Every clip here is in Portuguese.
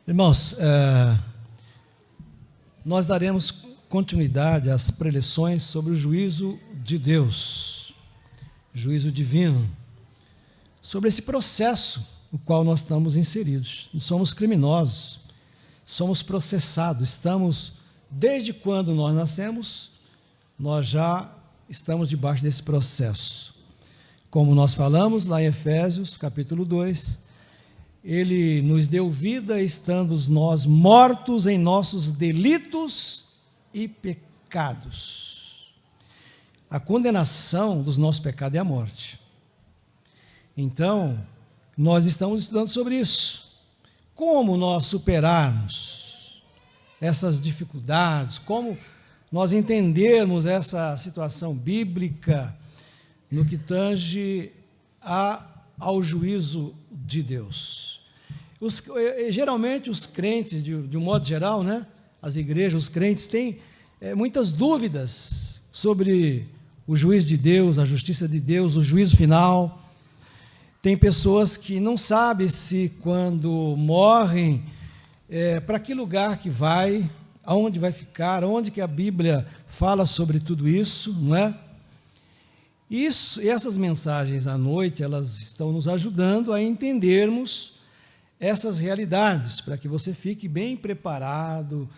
Irmãos, nós daremos continuidade às preleções sobre o juízo de Deus, juízo divino, sobre esse processo no qual nós estamos inseridos. Não somos criminosos, somos processados, desde quando nós nascemos, nós já estamos debaixo desse processo. Como nós falamos lá em Efésios, capítulo 2, Ele nos deu vida estando nós mortos em nossos delitos e pecados. A condenação dos nossos pecados é a morte. Então, nós estamos estudando sobre isso. Como nós superarmos essas dificuldades, como nós entendermos essa situação bíblica no que tange ao juízo de Deus. Geralmente os crentes, de um modo geral, né, as igrejas, os crentes têm muitas dúvidas sobre o juízo de Deus, a justiça de Deus, o juízo final. Tem pessoas que não sabem se quando morrem, para que lugar que vai, aonde vai ficar, onde que a Bíblia fala sobre tudo isso, não é? E essas mensagens à noite, elas estão nos ajudando a entendermos essas realidades, para que você fique bem preparado,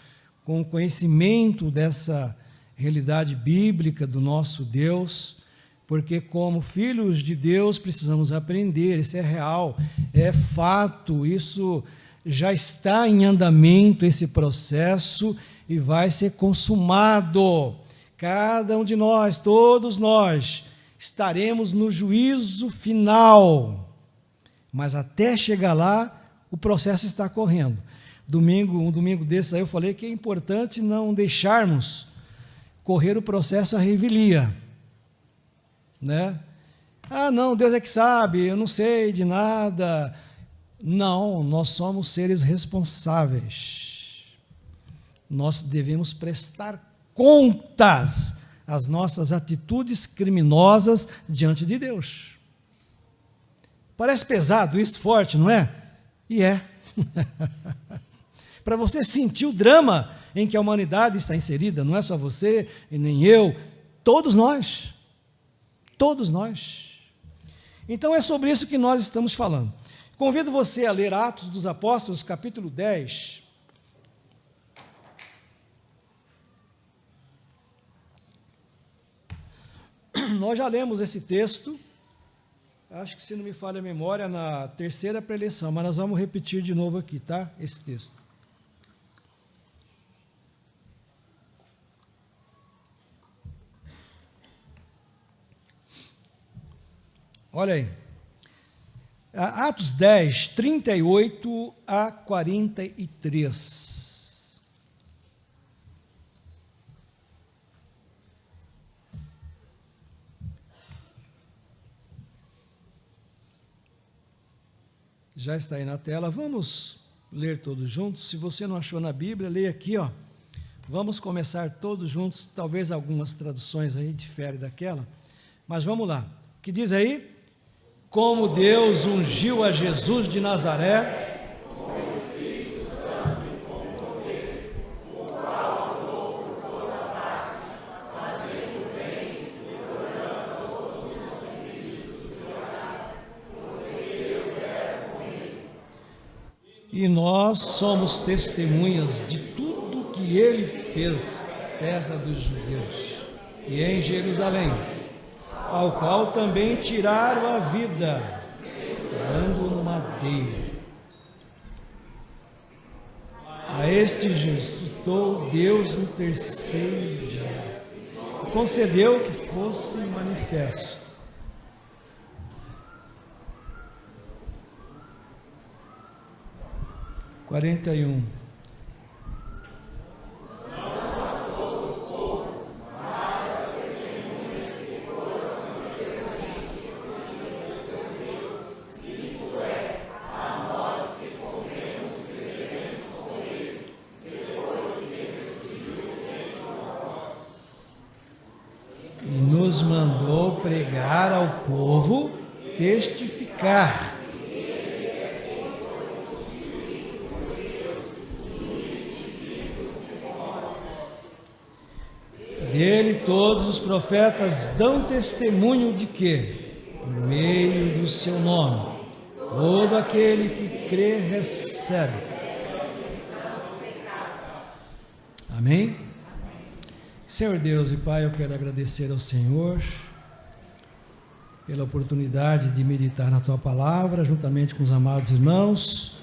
com o conhecimento dessa realidade bíblica do nosso Deus, porque como filhos de Deus precisamos aprender, isso é real, é fato, isso já está em andamento, esse processo, e vai ser consumado. Cada um de nós, todos nós, estaremos no juízo final, mas até chegar lá, o processo está correndo. Um domingo desse aí eu falei que é importante não deixarmos correr o processo à revelia, né? Ah, não, Deus é que sabe, eu não sei de nada. Não, nós somos seres responsáveis. Nós devemos prestar contas às nossas atitudes criminosas diante de Deus. Parece pesado isso, forte, não é? E é. Para você sentir o drama em que a humanidade está inserida, não é só você e nem eu, todos nós. Todos nós. Então é sobre isso que nós estamos falando. Convido você a ler Atos dos Apóstolos, capítulo 10. Nós já lemos esse texto, acho que, se não me falha a memória, na terceira preleção, mas nós vamos repetir de novo aqui, tá? Esse texto. Olha aí. Atos 10, 38 a 43. Já está aí na tela, vamos ler todos juntos. Se você não achou na Bíblia, leia aqui, ó. Vamos começar todos juntos, talvez algumas traduções aí diferem daquela, mas vamos lá. O que diz aí? Como Deus ungiu a Jesus de Nazaré, e nós somos testemunhas de tudo que Ele fez, terra dos judeus, e em Jerusalém, ao qual também tiraram a vida, dando no madeiro. A este ressuscitou Deus no terceiro dia, e concedeu que fosse manifesto. Quarenta e um. Nos mandou pregar ao povo, testificar Dele todos os profetas dão testemunho de que, por meio do seu nome, todo aquele que crê recebe. Amém? Senhor Deus e Pai, eu quero agradecer ao Senhor pela oportunidade de meditar na Tua Palavra, juntamente com os amados irmãos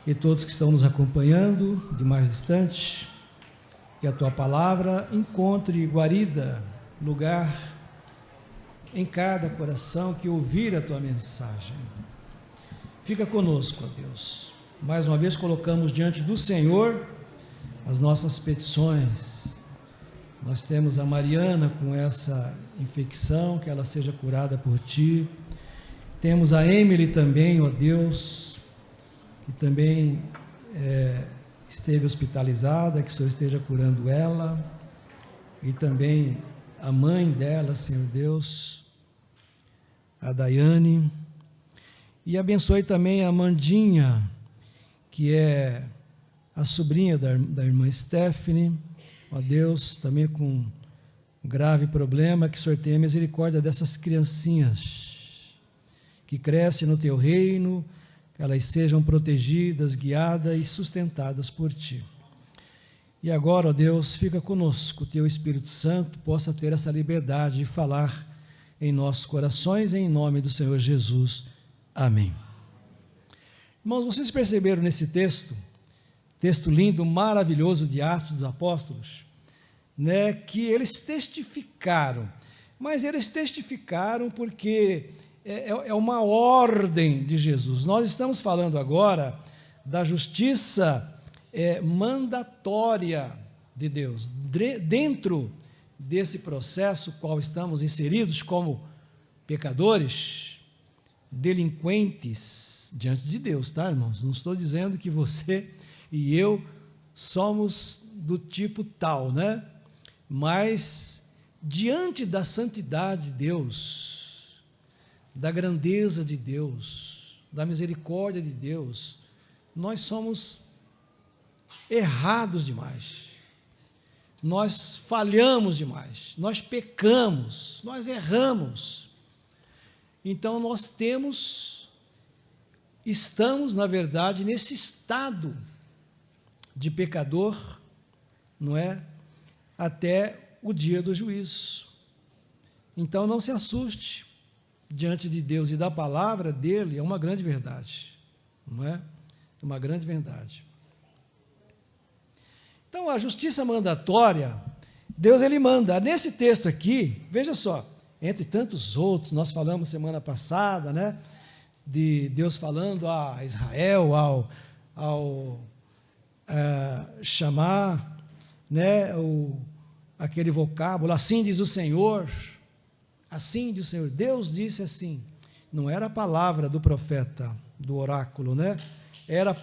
e todos que estão nos acompanhando de mais distante. Que a Tua Palavra encontre guarida, lugar em cada coração que ouvir a Tua mensagem. Fica conosco, ó Deus. Mais uma vez colocamos diante do Senhor as nossas petições. Nós temos a Mariana com essa infecção, que ela seja curada por Ti. Temos a Emily também, ó Deus, que também esteve hospitalizada, que o Senhor esteja curando ela. E também a mãe dela, Senhor Deus, a Daiane. E abençoe também a Amandinha, que é a sobrinha da irmã Stephanie, ó Deus, também com um grave problema, que o Senhor tenha misericórdia dessas criancinhas, que crescem no Teu reino, que elas sejam protegidas, guiadas e sustentadas por Ti. E agora, ó Deus, fica conosco, o Teu Espírito Santo possa ter essa liberdade de falar em nossos corações, em nome do Senhor Jesus. Amém. Irmãos, vocês perceberam nesse texto lindo, maravilhoso de Atos dos Apóstolos, né, que eles testificaram, mas eles testificaram porque é uma ordem de Jesus. Nós estamos falando agora da justiça mandatória de Deus, dentro desse processo qual estamos inseridos como pecadores, delinquentes diante de Deus, tá, irmãos? Não estou dizendo que você e eu somos do tipo tal, né? Mas diante da santidade de Deus, da grandeza de Deus, da misericórdia de Deus, nós somos errados demais, nós falhamos demais, nós pecamos, nós erramos. Então nós estamos, na verdade, nesse estado de pecador, não é? Até o dia do juízo. Então não se assuste diante de Deus e da palavra dele, é uma grande verdade, não é? É uma grande verdade. Então a justiça mandatória, Deus ele manda. Nesse texto aqui, veja só, entre tantos outros, nós falamos semana passada, né? De Deus falando a Israel ao chamar, né, aquele vocábulo, assim diz o Senhor, assim diz o Senhor. Deus disse assim, não era a palavra do profeta, do oráculo, né? Era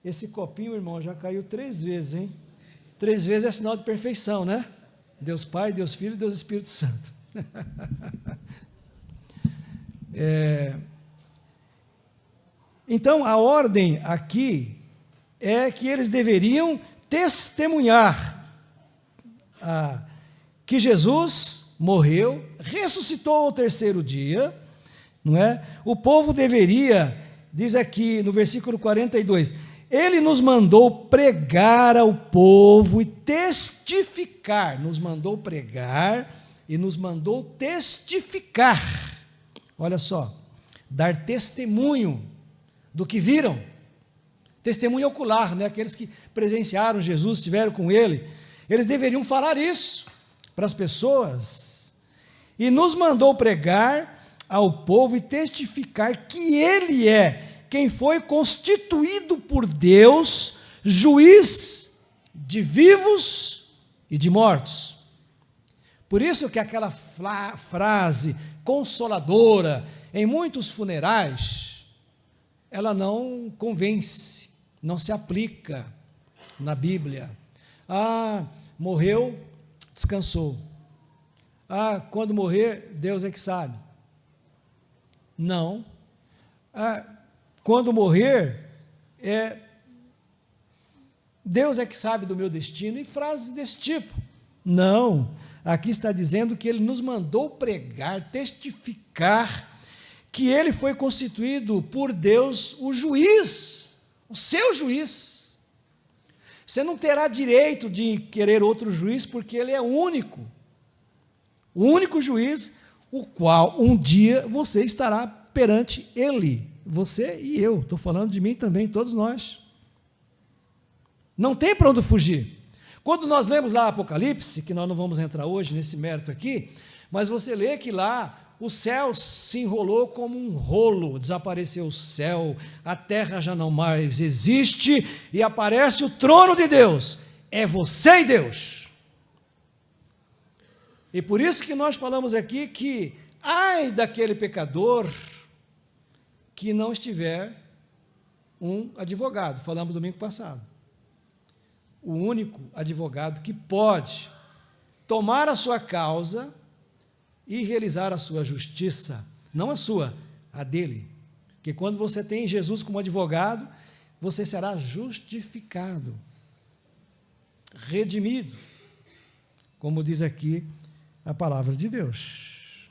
esse copinho, irmão, já caiu 3 vezes, hein? 3 vezes é sinal de perfeição, né? Deus Pai, Deus Filho e Deus Espírito Santo. Então a ordem aqui é que eles deveriam testemunhar que Jesus morreu, ressuscitou ao 3º dia, não é? O povo deveria, diz aqui no versículo 42, ele nos mandou pregar ao povo e testificar, nos mandou pregar e nos mandou testificar, olha só, dar testemunho do que viram, testemunho ocular, né? Aqueles que presenciaram Jesus, estiveram com ele, eles deveriam falar isso para as pessoas, e nos mandou pregar ao povo e testificar que ele é quem foi constituído por Deus, juiz de vivos e de mortos. Por isso que aquela frase consoladora em muitos funerais, ela não convence, não se aplica na Bíblia. Morreu, descansou. Quando morrer, Deus é que sabe. Não. Quando morrer, Deus é que sabe do meu destino, e frases desse tipo. Não, aqui está dizendo que ele nos mandou pregar, testificar, que ele foi constituído por Deus o juiz, o seu juiz. Você não terá direito de querer outro juiz, porque ele é único. O único juiz, o qual um dia você estará perante ele. Você e eu, estou falando de mim também, todos nós. Não tem para onde fugir. Quando nós lemos lá Apocalipse, que nós não vamos entrar hoje nesse mérito aqui, mas você lê que lá o céu se enrolou como um rolo, desapareceu o céu, a terra já não mais existe, e aparece o trono de Deus. É você e Deus. E por isso que nós falamos aqui que, ai daquele pecador que não estiver um advogado, falamos domingo passado. O único advogado que pode tomar a sua causa e realizar a sua justiça, não a sua, a dele. Porque quando você tem Jesus como advogado, você será justificado, redimido, como diz aqui a palavra de Deus.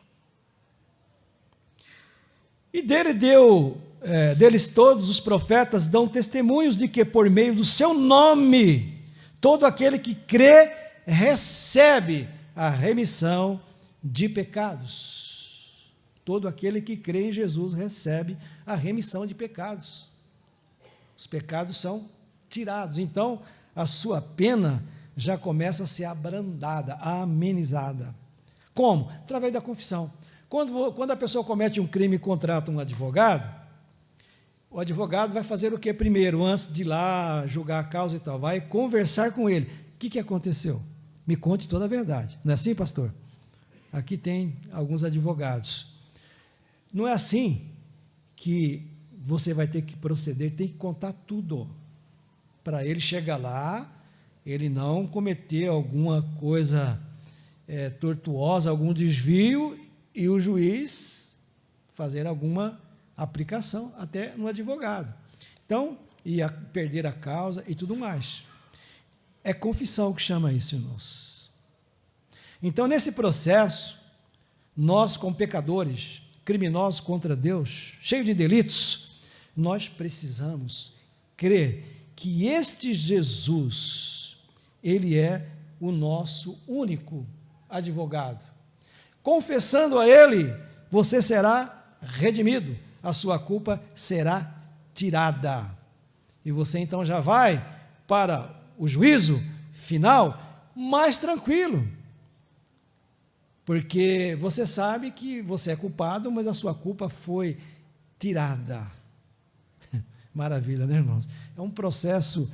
E deles todos os profetas dão testemunhos de que por meio do seu nome, todo aquele que crê recebe a remissão de pecados. Todo aquele que crê em Jesus recebe a remissão de pecados. Os pecados são tirados. Então, a sua pena já começa a ser abrandada, amenizada. Como? Através da confissão. Quando a pessoa comete um crime e contrata um advogado, o advogado vai fazer o que primeiro, antes de ir lá julgar a causa e tal? Vai conversar com ele. O que aconteceu? Me conte toda a verdade. Não é assim, pastor? Aqui tem alguns advogados. Não é assim que você vai ter que proceder, tem que contar tudo. Para ele chegar lá, ele não cometer alguma coisa tortuosa, algum desvio, e o juiz fazer alguma aplicação até no advogado. Então, ia perder a causa e tudo mais. É confissão que chama isso, irmãos. Então, nesse processo, nós, como pecadores, criminosos contra Deus, cheios de delitos, nós precisamos crer que este Jesus, ele é o nosso único advogado. Confessando a ele, você será redimido, a sua culpa será tirada. E você então já vai para o juízo final mais tranquilo. Porque você sabe que você é culpado, mas a sua culpa foi tirada. Maravilha, né, irmãos? É um processo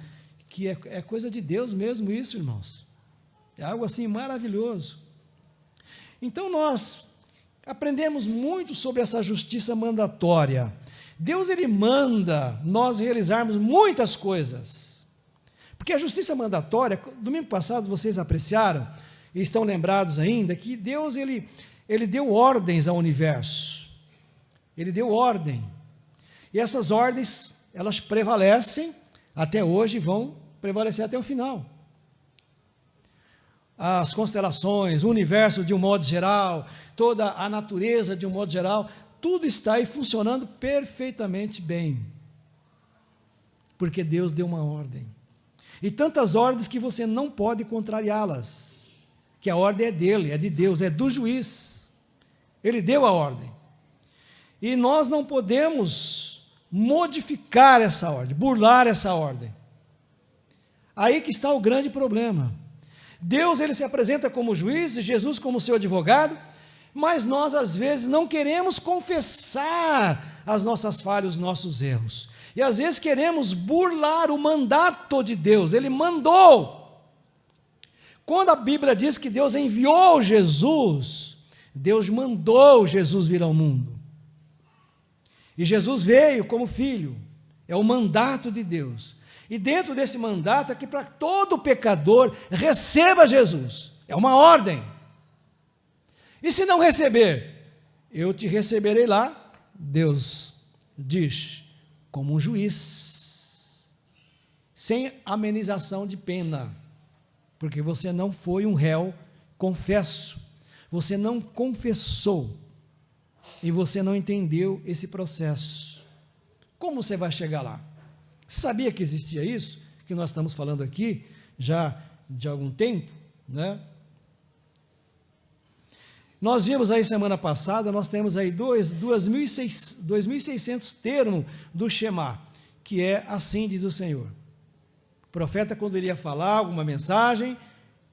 que é coisa de Deus mesmo isso, irmãos. É algo assim maravilhoso. Então nós aprendemos muito sobre essa justiça mandatória. Deus, ele manda nós realizarmos muitas coisas. Porque a justiça mandatória, domingo passado vocês apreciaram, e estão lembrados ainda, que Deus, ele deu ordens ao universo. Ele deu ordem. E essas ordens, elas prevalecem até hoje e vão prevalecer até o final. As constelações, o universo de um modo geral, toda a natureza de um modo geral, tudo está aí funcionando perfeitamente bem. Porque Deus deu uma ordem. E tantas ordens que você não pode contrariá-las. Que a ordem é dele, é de Deus, é do juiz. Ele deu a ordem. E nós não podemos modificar essa ordem, burlar essa ordem. Aí que está o grande problema. Deus, ele se apresenta como juiz, Jesus como seu advogado, mas nós às vezes não queremos confessar as nossas falhas, os nossos erros. E às vezes queremos burlar o mandato de Deus. Ele mandou. Quando a Bíblia diz que Deus enviou Jesus, Deus mandou Jesus vir ao mundo. E Jesus veio como filho. É o mandato de Deus. E dentro desse mandato é que para todo pecador receba Jesus. É uma ordem. E se não receber, eu te receberei lá, Deus diz, como um juiz, sem amenização de pena. porque você não foi um réu confesso, você não confessou, e você não entendeu esse processo. Como você vai chegar lá? Você sabia que existia isso, que nós estamos falando aqui, já de algum tempo, né? Nós vimos aí semana passada, nós temos aí 2.600 termos do Shema, que é assim diz o Senhor. O profeta, quando ele ia falar alguma mensagem,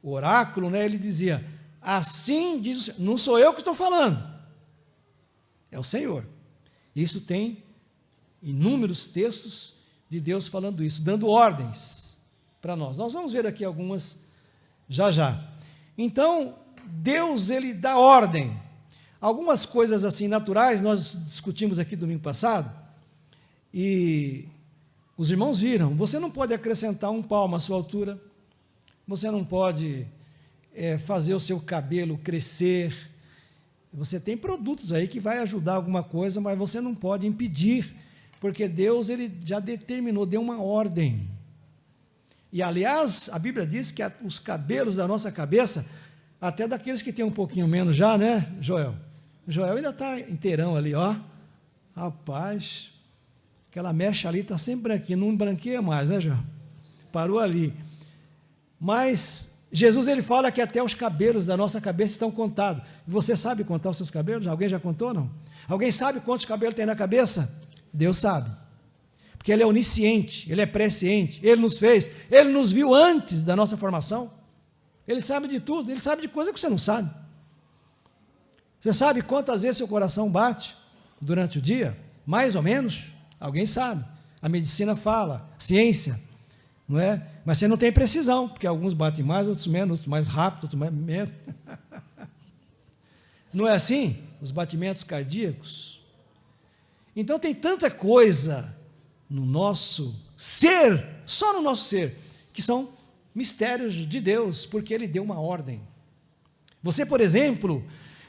o oráculo, né, ele dizia, assim diz o Senhor. Não sou eu que estou falando, é o Senhor. Isso tem inúmeros textos de Deus falando isso, dando ordens para nós. Nós vamos ver aqui algumas já já. Então, Deus, ele dá ordem. Algumas coisas assim naturais, nós discutimos aqui domingo passado, e os irmãos viram, você não pode acrescentar um palmo à sua altura, você não pode fazer o seu cabelo crescer, você tem produtos aí que vai ajudar alguma coisa, mas você não pode impedir, porque Deus, ele já determinou, deu uma ordem. E aliás, a Bíblia diz que os cabelos da nossa cabeça, até daqueles que têm um pouquinho menos já, né, Joel? Joel ainda está inteirão ali, ó. Rapaz, aquela mecha ali está sempre branquinha, não branqueia mais, né, Joel? Parou ali. Mas Jesus, ele fala que até os cabelos da nossa cabeça estão contados. Você sabe contar os seus cabelos? Alguém já contou, não? Alguém sabe quantos cabelos tem na cabeça? Deus sabe. Porque ele é onisciente, ele é presciente, ele nos fez, ele nos viu antes da nossa formação. Ele sabe de tudo, ele sabe de coisa que você não sabe. Você sabe quantas vezes seu coração bate durante o dia? Mais ou menos? Alguém sabe. A medicina fala, ciência, não é? Mas você não tem precisão, porque alguns batem mais, outros menos, outros mais rápido, outros mais menos. Não é assim? Os batimentos cardíacos. Então tem tanta coisa no nosso ser, só no nosso ser, que são mistérios de Deus, porque Ele deu uma ordem. Você, por exemplo,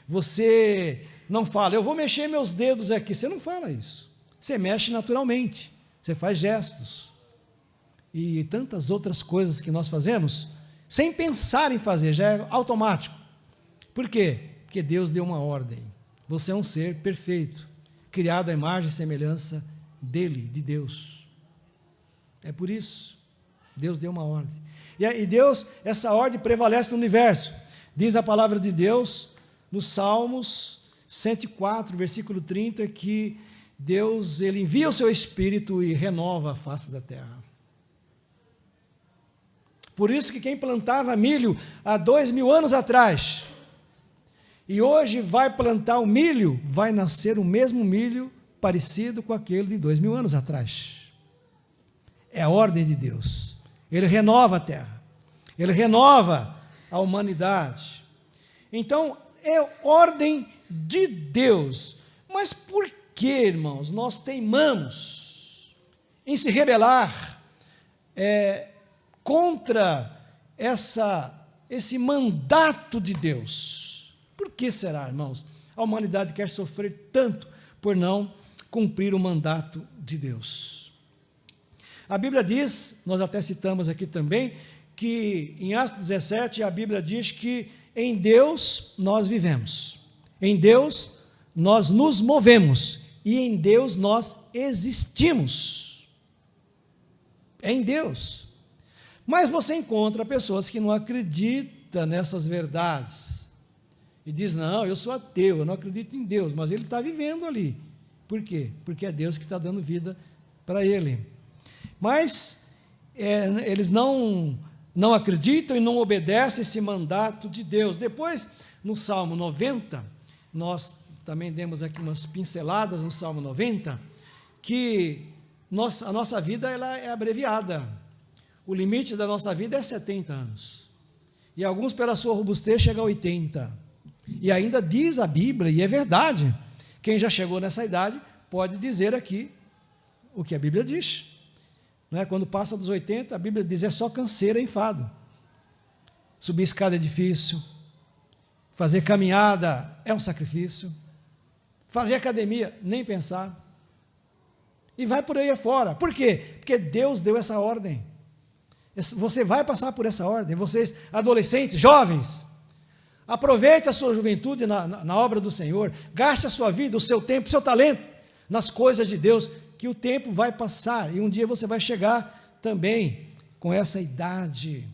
você não fala, eu vou mexer meus dedos aqui, você não fala isso, você mexe naturalmente, você faz gestos, e tantas outras coisas que nós fazemos, sem pensar em fazer, já é automático. Por quê? Porque Deus deu uma ordem, você é um ser perfeito, criado à imagem e semelhança dEle, de Deus, é por isso, Deus deu uma ordem. E Deus, essa ordem prevalece no universo. Diz a palavra de Deus, nos Salmos 104, versículo 30, que Deus, ele envia o seu Espírito e renova a face da terra. Por isso que quem plantava milho há 2000 anos atrás, e hoje vai plantar o milho, vai nascer o mesmo milho parecido com aquele de 2000 anos atrás. É a ordem de Deus. Ele renova a terra, ele renova a humanidade. Então, é ordem de Deus. Mas por que, irmãos, nós teimamos em se rebelar contra esse mandato de Deus? Por que será, irmãos? A humanidade quer sofrer tanto por não cumprir o mandato de Deus. A Bíblia diz, nós até citamos aqui também, que em Atos 17 a Bíblia diz que em Deus nós vivemos, em Deus nós nos movemos e em Deus nós existimos. É em Deus. Mas você encontra pessoas que não acreditam nessas verdades e diz, não, eu sou ateu, eu não acredito em Deus, mas ele está vivendo ali. Por quê? Porque é Deus que está dando vida para ele. Mas eles não acreditam e não obedecem esse mandato de Deus. Depois, no Salmo 90, nós também demos aqui umas pinceladas no Salmo 90, que a nossa vida ela é abreviada. O limite da nossa vida é 70 anos. E alguns, pela sua robustez, chegam a 80. E ainda diz a Bíblia, e é verdade, quem já chegou nessa idade pode dizer aqui o que a Bíblia diz. Não é? Quando passa dos 80, a Bíblia diz, é só canseira e enfado. Subir escada é difícil, fazer caminhada é um sacrifício, fazer academia, nem pensar, e vai por aí afora. Por quê? Porque Deus deu essa ordem, Você vai passar por essa ordem. Vocês, adolescentes, jovens, aproveite a sua juventude na obra do Senhor. Gaste a sua vida, o seu tempo, o seu talento nas coisas de Deus, que o tempo vai passar e um dia você vai chegar também com essa idade,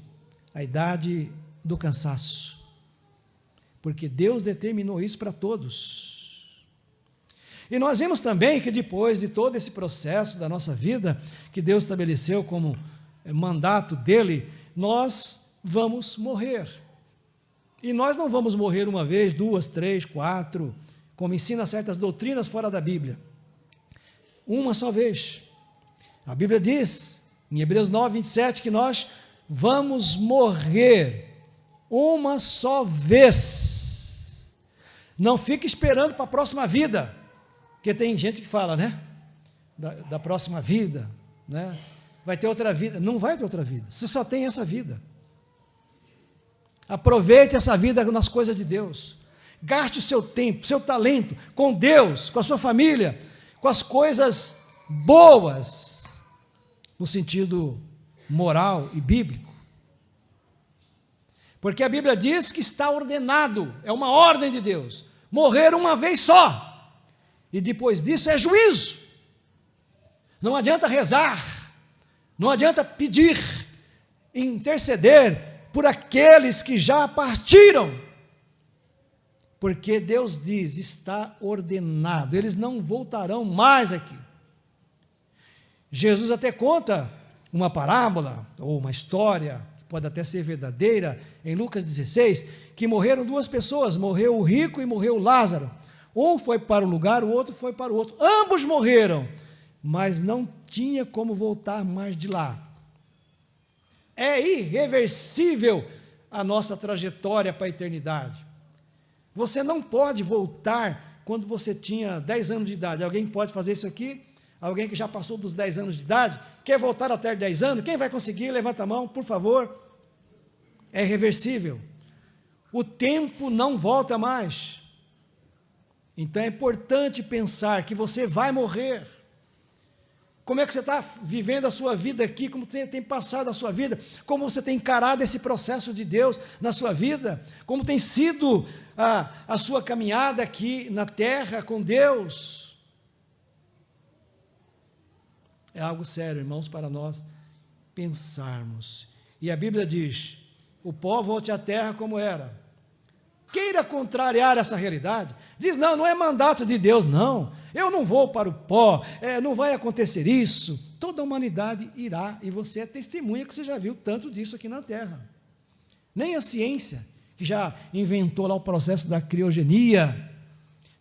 a idade do cansaço. Porque Deus determinou isso para todos. E nós vimos também que depois de todo esse processo da nossa vida, que Deus estabeleceu como mandato dele, nós vamos morrer. E nós não vamos morrer uma vez, duas, três, quatro, como ensina certas doutrinas fora da Bíblia. Uma só vez. A Bíblia diz, em Hebreus 9, 27, que nós vamos morrer uma só vez. Não fique esperando para a próxima vida, porque tem gente que fala, né? Da próxima vida, né? Vai ter outra vida. Não vai ter outra vida, você só tem essa vida. Aproveite essa vida nas coisas de Deus. Gaste o seu tempo, seu talento com Deus, com a sua família, com as coisas boas, no sentido moral e bíblico. Porque a Bíblia diz que está ordenado, é uma ordem de Deus, morrer uma vez só, e depois disso é juízo. Não adianta rezar, não adianta pedir, interceder por aqueles que já partiram, porque Deus diz, está ordenado, eles não voltarão mais aqui. Jesus até conta uma parábola, ou uma história, que pode até ser verdadeira, em Lucas 16, que morreram duas pessoas, morreu o rico e morreu o Lázaro. Um foi para um lugar, o outro foi para o outro. Ambos morreram, mas não tinha como voltar mais de lá. É irreversível a nossa trajetória para a eternidade. Você não pode voltar quando você tinha 10 anos de idade. Alguém pode fazer isso aqui? Alguém que já passou dos 10 anos de idade? Quer voltar até 10 anos? Quem vai conseguir? Levanta a mão, por favor. É irreversível. O tempo não volta mais. Então é importante pensar que você vai morrer. Como é que você está vivendo a sua vida aqui, como você tem passado a sua vida, como você tem encarado esse processo de Deus na sua vida, como tem sido a sua caminhada aqui na terra com Deus. É algo sério, irmãos, para nós pensarmos. E a Bíblia diz, o pó volte à terra como era. Queira contrariar essa realidade, diz, não é mandato de Deus, não, eu não vou para o pó, não vai acontecer isso. Toda a humanidade irá, e você é testemunha que você já viu tanto disso aqui na terra. Nem a ciência, que já inventou lá o processo da criogenia,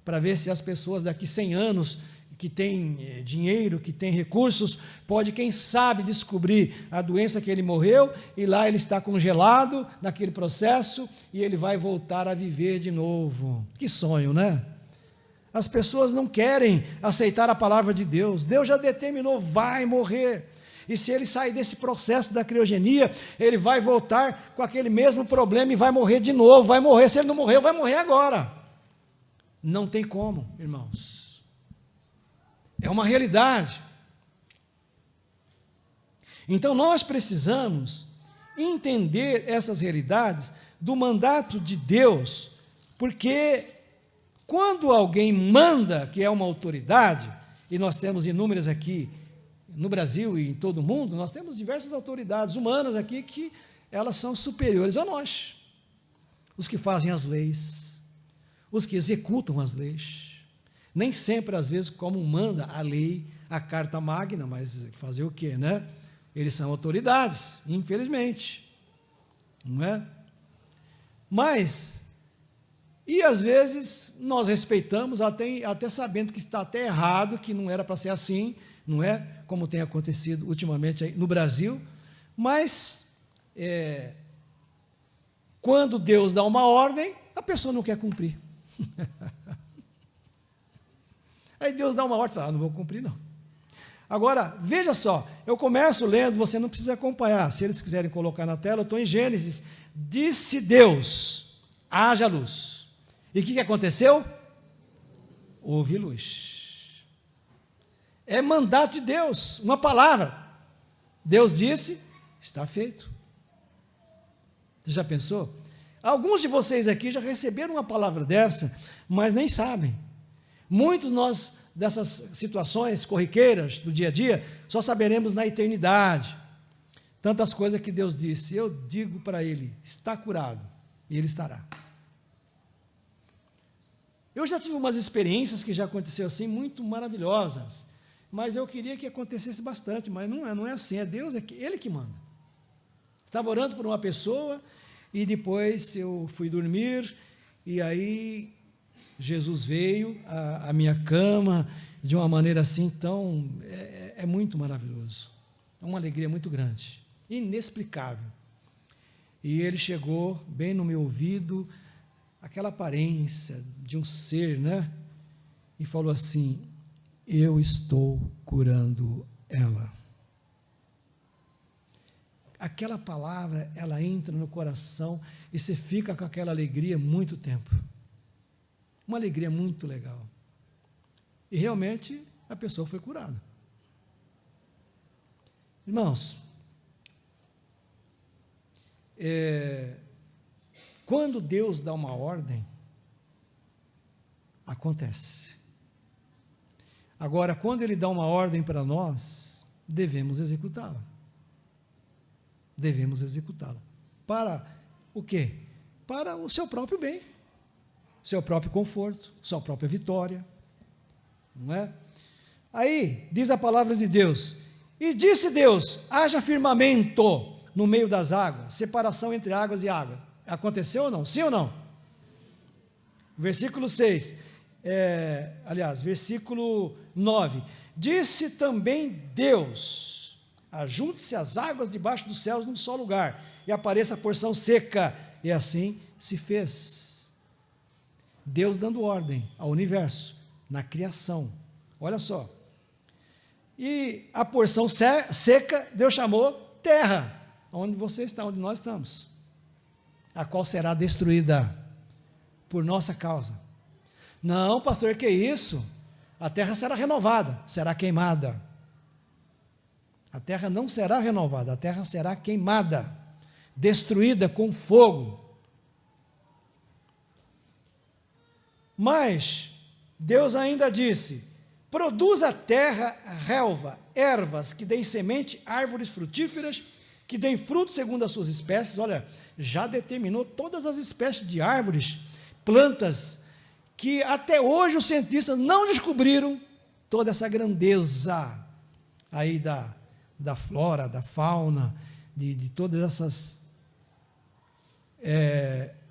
para ver se as pessoas daqui 100 anos, que têm dinheiro, que têm recursos, pode, quem sabe, descobrir a doença que ele morreu, e lá ele está congelado naquele processo, e ele vai voltar a viver de novo. Que sonho, né? As pessoas não querem aceitar a palavra de Deus. Deus já determinou, vai morrer. E se ele sair desse processo da criogenia, ele vai voltar com aquele mesmo problema e vai morrer de novo, vai morrer. Se ele não morreu, vai morrer agora. Não tem como, irmãos. É uma realidade. Então nós precisamos entender essas realidades do mandato de Deus, porque quando alguém manda, que é uma autoridade, e nós temos inúmeras aqui no Brasil e em todo o mundo, nós temos diversas autoridades humanas aqui que elas são superiores a nós. Os que fazem as leis, os que executam as leis. Nem sempre, às vezes, como manda a lei, a carta magna, mas fazer o quê, né? Eles são autoridades, infelizmente, não é? Mas, e às vezes, nós respeitamos, até sabendo que está até errado, que não era para ser assim, não é? Como tem acontecido ultimamente aí no Brasil, mas, quando Deus dá uma ordem, a pessoa não quer cumprir. Aí Deus dá uma ordem e fala, não vou cumprir não. Agora, veja só, eu começo lendo, você não precisa acompanhar, se eles quiserem colocar na tela, eu estou em Gênesis. Disse Deus, haja luz. E o que aconteceu? Houve luz. É mandato de Deus, uma palavra. Deus disse está feito. Você já pensou? Alguns de vocês aqui já receberam uma palavra dessa, mas nem sabem. Muitos nós, dessas situações corriqueiras do dia a dia, só saberemos na eternidade. Tantas coisas que Deus disse, eu digo para ele, está curado, e ele estará. Eu já tive umas experiências que já aconteceu assim, muito maravilhosas, mas eu queria que acontecesse bastante, mas não é assim, é Deus, Ele que manda. Estava orando por uma pessoa, e depois eu fui dormir, e aí Jesus veio à minha cama, de uma maneira assim, tão, é muito maravilhoso, é uma alegria muito grande, inexplicável. E ele chegou bem no meu ouvido, aquela aparência de um ser, né? E falou assim, eu estou curando ela. Aquela palavra, ela entra no coração e você fica com aquela alegria muito tempo. Uma alegria muito legal. E realmente a pessoa foi curada. Irmãos, quando Deus dá uma ordem, acontece. Agora, quando Ele dá uma ordem para nós, devemos executá-la. Devemos executá-la. Para o quê? Para o seu próprio bem, seu próprio conforto, sua própria vitória. Não é? Aí, diz a palavra de Deus, e disse Deus, haja firmamento no meio das águas, separação entre águas e águas. Aconteceu ou não? Sim ou não? Versículo 6, versículo 9, disse também Deus, ajunte-se as águas debaixo dos céus num só lugar, e apareça a porção seca, e assim se fez. Deus dando ordem ao universo, na criação, olha só, e a porção seca, Deus chamou terra, onde você está, onde nós estamos, a qual será destruída por nossa causa. Não, pastor, que isso? A terra será renovada, será queimada. A terra não será renovada, a terra será queimada, destruída com fogo. Mas Deus ainda disse, produz a terra relva, ervas que deem semente, árvores frutíferas, que deem fruto segundo as suas espécies. Olha, já determinou todas as espécies de árvores, plantas, que até hoje os cientistas não descobriram toda essa grandeza aí da flora, da fauna, de todas essas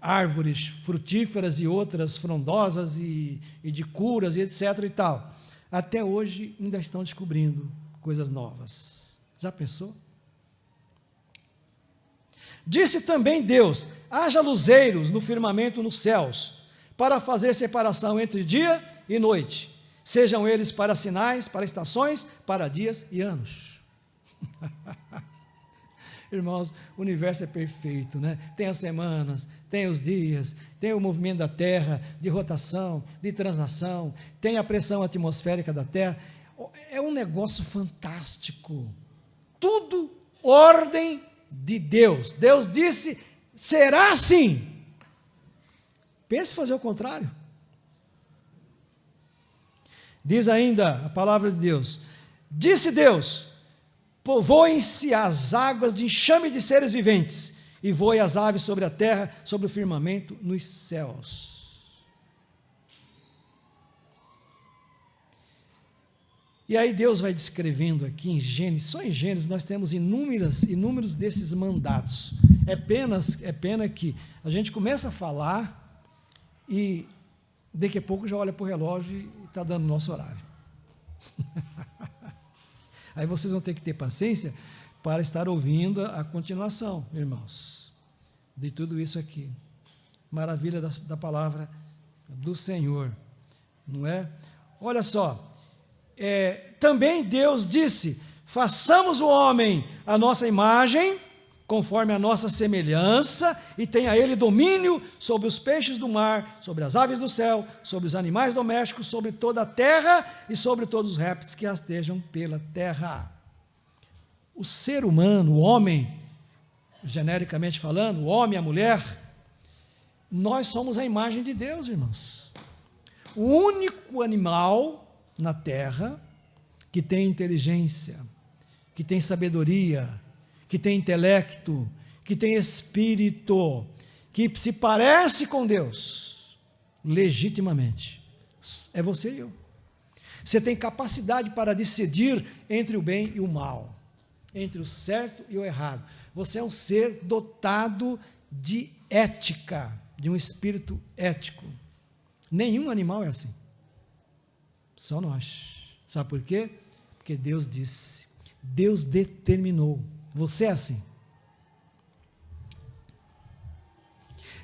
árvores frutíferas e outras frondosas e de curas e etc. e tal. Até hoje ainda estão descobrindo coisas novas. Já pensou? Disse também Deus, haja luzeiros no firmamento nos céus, para fazer separação entre dia e noite, sejam eles para sinais, para estações, para dias e anos. Irmãos, o universo é perfeito, né? Tem as semanas, tem os dias, tem o movimento da Terra, de rotação, de translação, tem a pressão atmosférica da Terra, é um negócio fantástico, tudo ordem de Deus. Deus disse, será assim. Pense em fazer o contrário. Diz ainda a palavra de Deus, disse Deus, povoem-se as águas de enxame de seres viventes, e voem as aves sobre a terra, sobre o firmamento, nos céus. E aí Deus vai descrevendo aqui em Gênesis, só em Gênesis nós temos inúmeros desses mandatos. É pena que a gente começa a falar e daqui a pouco já olha para o relógio e está dando nosso horário. Aí vocês vão ter que ter paciência para estar ouvindo a continuação, irmãos, de tudo isso aqui. Maravilha da palavra do Senhor, não é? Olha só, também Deus disse, façamos o homem à nossa imagem, conforme a nossa semelhança, e tenha ele domínio sobre os peixes do mar, sobre as aves do céu, sobre os animais domésticos, sobre toda a terra e sobre todos os répteis que rastejam pela terra. O ser humano, o homem, genericamente falando, o homem e a mulher, nós somos a imagem de Deus, irmãos. O único animal na terra que tem inteligência, que tem sabedoria, que tem intelecto, que tem espírito, que se parece com Deus, legitimamente, é você e eu. Você tem capacidade para decidir entre o bem e o mal, entre o certo e o errado. Você é um ser dotado de ética, de um espírito ético. Nenhum animal é assim. Só nós. Sabe por quê? Porque Deus disse, Deus determinou. Você é assim.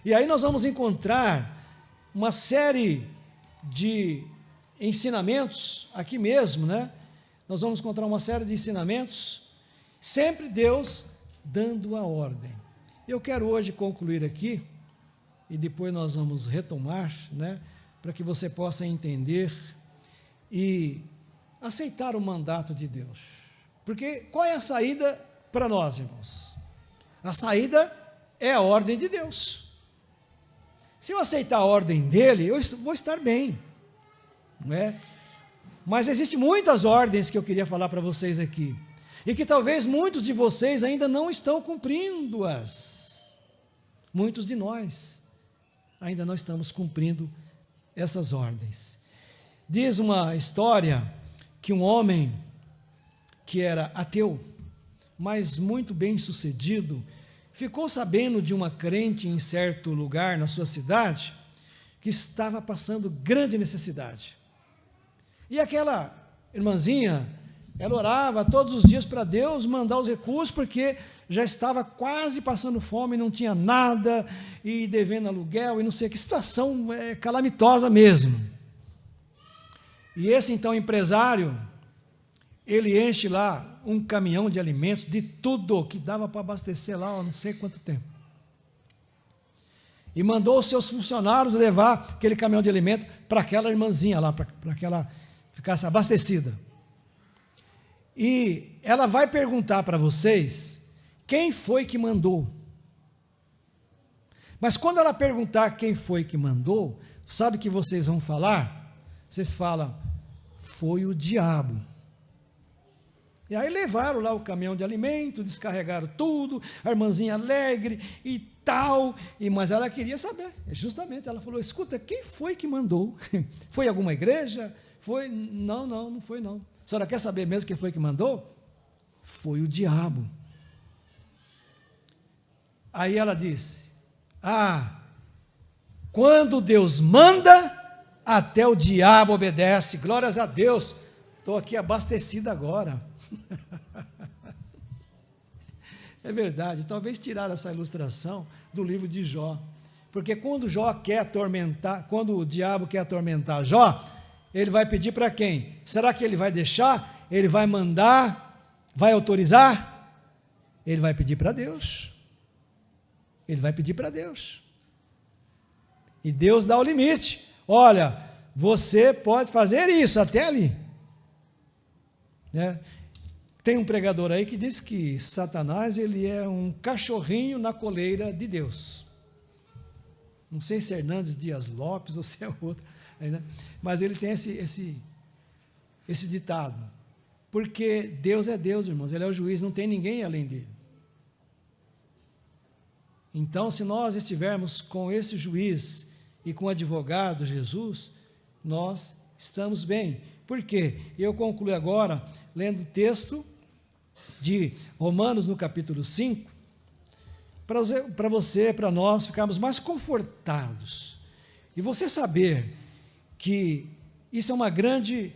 E aí nós vamos encontrar uma série de ensinamentos, aqui mesmo, né? Nós vamos encontrar uma série de ensinamentos, sempre Deus dando a ordem. Eu quero hoje concluir aqui, e depois nós vamos retomar, né? Para que você possa entender e aceitar o mandato de Deus. Porque qual é a saída para nós, irmãos? A saída é a ordem de Deus. Se eu aceitar a ordem dele, eu vou estar bem, não é? Mas existem muitas ordens que eu queria falar para vocês aqui, e que talvez muitos de vocês ainda não estão cumprindo-as. Muitos de nós ainda não estamos cumprindo essas ordens. Diz uma história que um homem que era ateu, mas muito bem sucedido, ficou sabendo de uma crente em certo lugar na sua cidade, que estava passando grande necessidade. E aquela irmãzinha, ela orava todos os dias para Deus mandar os recursos, porque já estava quase passando fome, não tinha nada, e devendo aluguel, e não sei que situação calamitosa mesmo. E esse então empresário, ele enche lá um caminhão de alimentos, de tudo que dava para abastecer lá, não sei quanto tempo. E mandou os seus funcionários levar aquele caminhão de alimento para aquela irmãzinha lá, para que ela ficasse abastecida. E ela vai perguntar para vocês, quem foi que mandou? Mas quando ela perguntar quem foi que mandou, sabe o que vocês vão falar? Vocês falam, foi o diabo. E aí levaram lá o caminhão de alimento, descarregaram tudo, a irmãzinha alegre e tal, mas ela queria saber, justamente, ela falou, escuta, quem foi que mandou? Foi alguma igreja? Foi? Não foi não. A senhora quer saber mesmo quem foi que mandou? Foi o diabo. Aí ela disse, quando Deus manda, até o diabo obedece, glórias a Deus, estou aqui abastecida agora. É verdade, talvez tiraram essa ilustração do livro de Jó, porque quando o diabo quer atormentar Jó, ele vai pedir para quem? Será que ele vai deixar? Ele vai mandar? Vai autorizar? Ele vai pedir para Deus. Ele vai pedir para Deus. E Deus dá o limite. Olha, você pode fazer isso até ali. Né? Tem um pregador aí que diz que Satanás, ele é um cachorrinho na coleira de Deus. Não sei se é Hernandes Dias Lopes ou se é outro, né? Mas ele tem esse ditado. Porque Deus é Deus, irmãos, ele é o juiz, não tem ninguém além dele. Então, se nós estivermos com esse juiz e com o advogado Jesus, nós estamos bem. Por quê? Eu concluo agora lendo o texto de Romanos no capítulo 5, para você, para nós ficarmos mais confortados, e você saber que isso é uma grande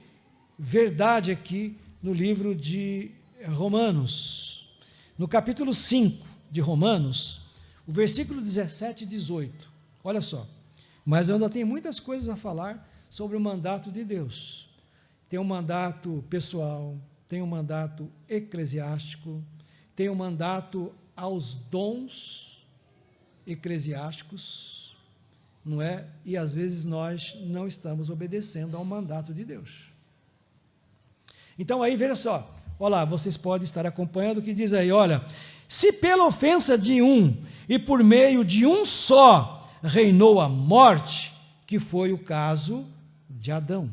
verdade aqui no livro de Romanos, no capítulo 5 de Romanos, o versículo 17 e 18, olha só, mas eu ainda tenho muitas coisas a falar sobre o mandato de Deus. Tem um mandato pessoal, tem um mandato eclesiástico, tem um mandato aos dons eclesiásticos, não é? E às vezes nós não estamos obedecendo ao mandato de Deus. Então aí, veja só, Olha lá, vocês podem estar acompanhando o que diz aí, olha, se pela ofensa de um e por meio de um só reinou a morte, que foi o caso de Adão.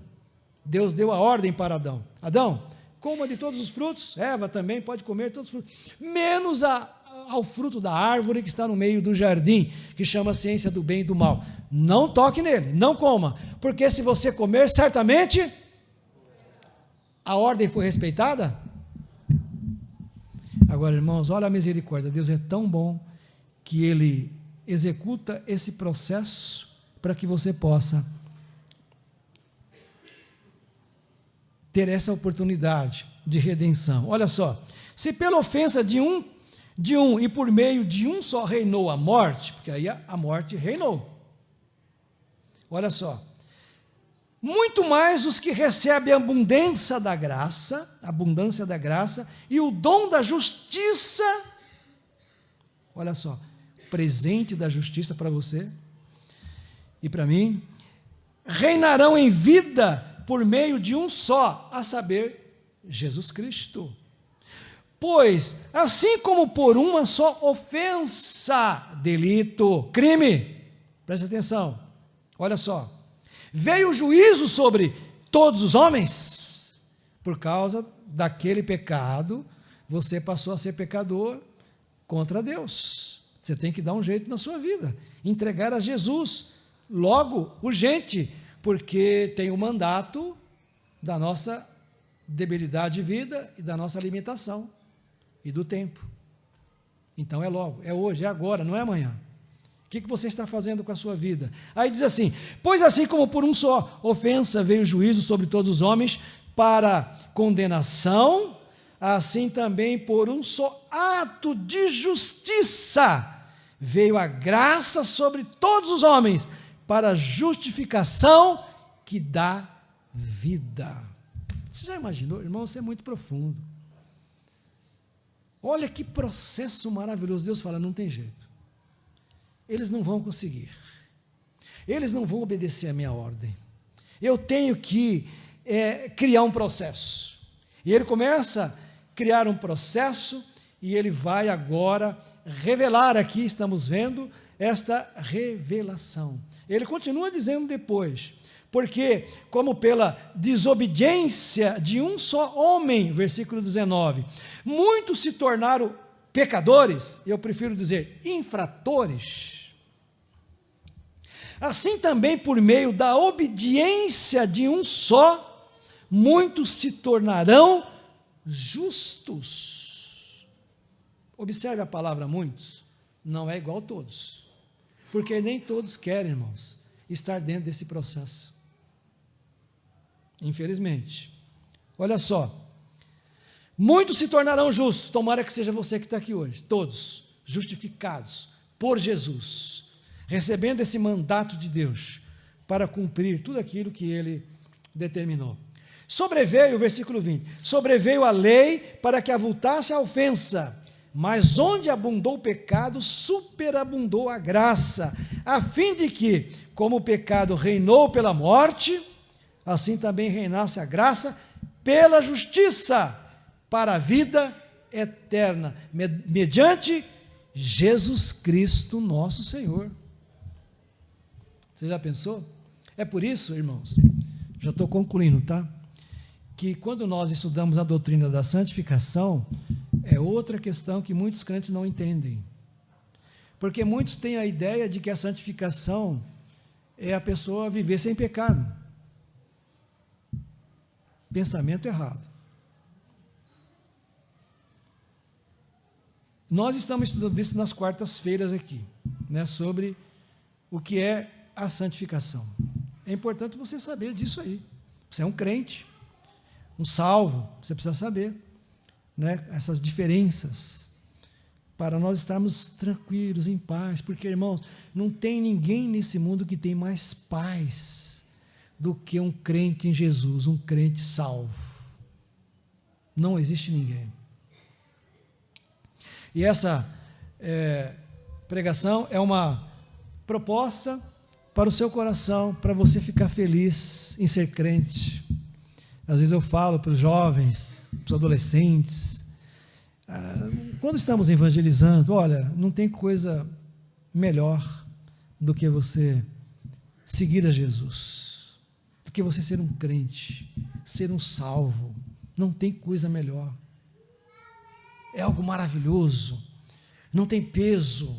Deus deu a ordem para Adão. Adão, coma de todos os frutos, Eva também pode comer todos os frutos, menos ao fruto da árvore que está no meio do jardim, que chama a ciência do bem e do mal. Não toque nele, não coma, porque se você comer, certamente a ordem foi respeitada. Agora, irmãos, olha a misericórdia, Deus é tão bom que Ele executa esse processo para que você possa ter essa oportunidade de redenção. Olha só, se pela ofensa de um e por meio de um só reinou a morte, porque aí a morte reinou. Olha só, muito mais os que recebem a abundância da graça e o dom da justiça. Olha só, presente da justiça para você e para mim, reinarão em vida por meio de um só, a saber, Jesus Cristo. Pois, assim como por uma só ofensa, delito, crime, preste atenção, olha só, veio o juízo sobre todos os homens, por causa daquele pecado, você passou a ser pecador contra Deus. Você tem que dar um jeito na sua vida, entregar a Jesus, logo, urgente, porque tem o mandato da nossa debilidade de vida e da nossa limitação e do tempo. Então é logo, é hoje, é agora, não é amanhã. O que você está fazendo com a sua vida? Aí diz assim, pois assim como por um só ofensa veio o juízo sobre todos os homens para condenação, assim também por um só ato de justiça veio a graça sobre todos os homens para justificação que dá vida. Você já imaginou? Irmão, isso é muito profundo. Olha que processo maravilhoso. Deus fala, não tem jeito. Eles não vão conseguir. Eles não vão obedecer a minha ordem. Eu tenho que criar um processo. E ele começa a criar um processo e ele vai agora revelar aqui, estamos vendo, esta revelação. Ele continua dizendo depois, porque como pela desobediência de um só homem, versículo 19, muitos se tornaram pecadores, eu prefiro dizer infratores, assim também por meio da obediência de um só, muitos se tornarão justos. Observe a palavra muitos, não é igual a todos, porque nem todos querem, irmãos, estar dentro desse processo, infelizmente. Olha só, muitos se tornarão justos, tomara que seja você que está aqui hoje, todos justificados por Jesus, recebendo esse mandato de Deus, para cumprir tudo aquilo que Ele determinou. Sobreveio, versículo 20, sobreveio a lei para que avultasse a ofensa, mas onde abundou o pecado, superabundou a graça, a fim de que, como o pecado reinou pela morte, assim também reinasse a graça pela justiça, para a vida eterna, mediante Jesus Cristo nosso Senhor. Você já pensou? É por isso, irmãos, já estou concluindo, tá? Que quando nós estudamos a doutrina da santificação, é outra questão que muitos crentes não entendem. Porque muitos têm a ideia de que a santificação é a pessoa viver sem pecado. Pensamento errado. Nós estamos estudando isso nas quartas-feiras aqui, né, sobre o que é a santificação. É importante você saber disso aí. Você é um crente, um salvo, você precisa saber, né, essas diferenças, para nós estarmos tranquilos, em paz, porque, irmãos, não tem ninguém nesse mundo que tem mais paz do que um crente em Jesus, um crente salvo. Não existe ninguém. E essa pregação é uma proposta para o seu coração, para você ficar feliz em ser crente. Às vezes eu falo para os jovens, os adolescentes. Quando estamos evangelizando, olha, não tem coisa melhor do que você seguir a Jesus, do que você ser um crente, ser um salvo. Não tem coisa melhor. É algo maravilhoso, não tem peso,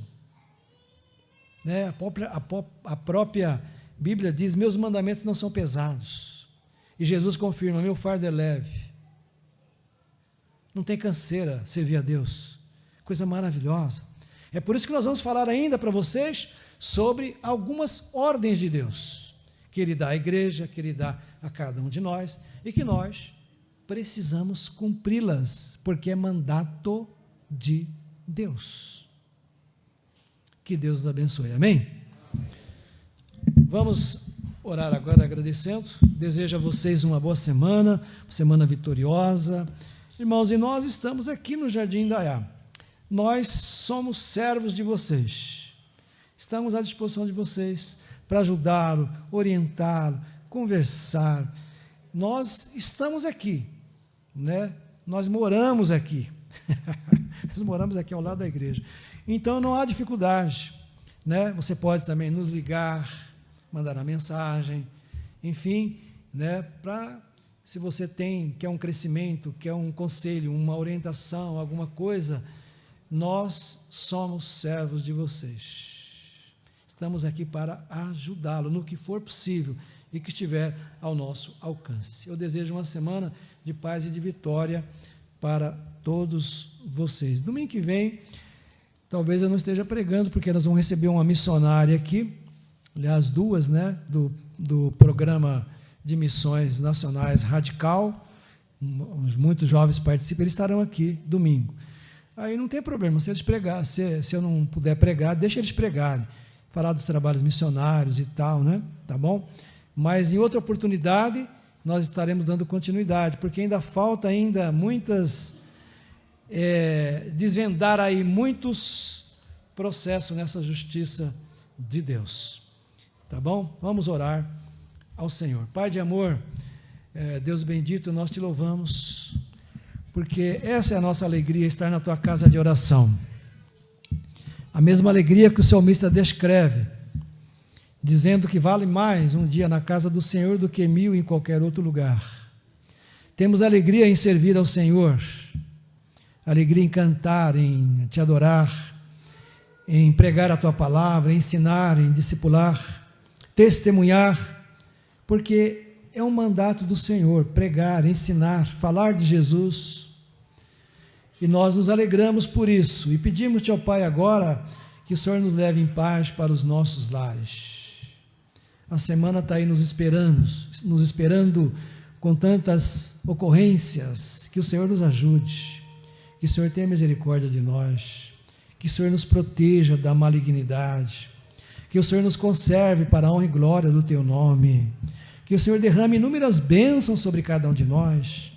né? A própria Bíblia diz: meus mandamentos não são pesados, e Jesus confirma: meu fardo é leve. Não tem canseira servir a Deus, coisa maravilhosa. É por isso que nós vamos falar ainda para vocês sobre algumas ordens de Deus, que Ele dá à igreja, que Ele dá a cada um de nós, e que nós precisamos cumpri-las, porque é mandato de Deus. Que Deus nos abençoe, amém? Vamos orar agora agradecendo. Desejo a vocês uma boa semana vitoriosa. Irmãos, e nós estamos aqui no Jardim Indaiá. Nós somos servos de vocês. Estamos à disposição de vocês para ajudá-lo, orientá-lo, conversar. Nós estamos aqui, né? Nós moramos aqui. Nós moramos aqui ao lado da igreja. Então não há dificuldade, né? Você pode também nos ligar, mandar uma mensagem, enfim, né? Se você quer um crescimento, quer um conselho, uma orientação, alguma coisa, nós somos servos de vocês. Estamos aqui para ajudá-lo no que for possível e que estiver ao nosso alcance. Eu desejo uma semana de paz e de vitória para todos vocês. Domingo que vem, talvez eu não esteja pregando, porque nós vamos receber uma missionária aqui, aliás, duas, né, do programa de missões nacionais Radical. Muitos jovens participam, eles estarão aqui domingo. Aí não tem problema, se eles pregar, se eu não puder pregar, deixa eles pregarem, falar dos trabalhos missionários e tal, né? Tá bom? Mas em outra oportunidade nós estaremos dando continuidade, porque ainda falta desvendar aí muitos processos nessa justiça de Deus. Tá bom? Vamos orar ao Senhor. Pai de amor, Deus bendito, nós te louvamos, porque essa é a nossa alegria, estar na tua casa de oração. A mesma alegria que o salmista descreve, dizendo que vale mais um dia na casa do Senhor do que 1000 em qualquer outro lugar. Temos alegria em servir ao Senhor, alegria em cantar, em te adorar, em pregar a tua palavra, em ensinar, em discipular, testemunhar, porque é um mandato do Senhor, pregar, ensinar, falar de Jesus, e nós nos alegramos por isso, e pedimos-te, ó Pai, agora, que o Senhor nos leve em paz para os nossos lares. A semana está aí nos esperando com tantas ocorrências, que o Senhor nos ajude, que o Senhor tenha misericórdia de nós, que o Senhor nos proteja da malignidade, que o Senhor nos conserve para a honra e glória do teu nome, que o Senhor derrame inúmeras bênçãos sobre cada um de nós,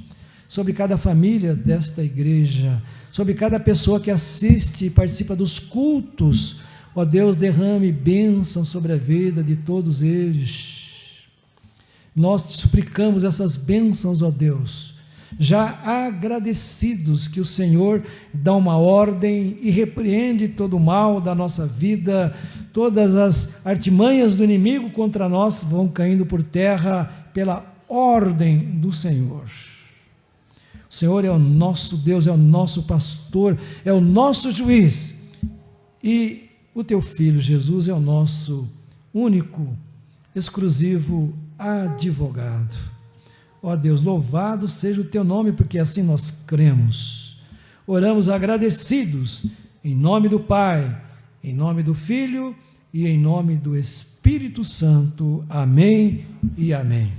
sobre cada família desta igreja, sobre cada pessoa que assiste e participa dos cultos. Ó Deus, derrame bênçãos sobre a vida de todos eles. Nós te suplicamos essas bênçãos, ó Deus, já agradecidos que o Senhor dá uma ordem e repreende todo o mal da nossa vida, todas as artimanhas do inimigo contra nós vão caindo por terra pela ordem do Senhor. O Senhor é o nosso Deus, é o nosso pastor, é o nosso juiz, e o teu Filho Jesus é o nosso único, exclusivo advogado. Ó Deus, louvado seja o teu nome, porque assim nós cremos. Oramos agradecidos, em nome do Pai, em nome do Filho e em nome do Espírito Santo. Amém e amém.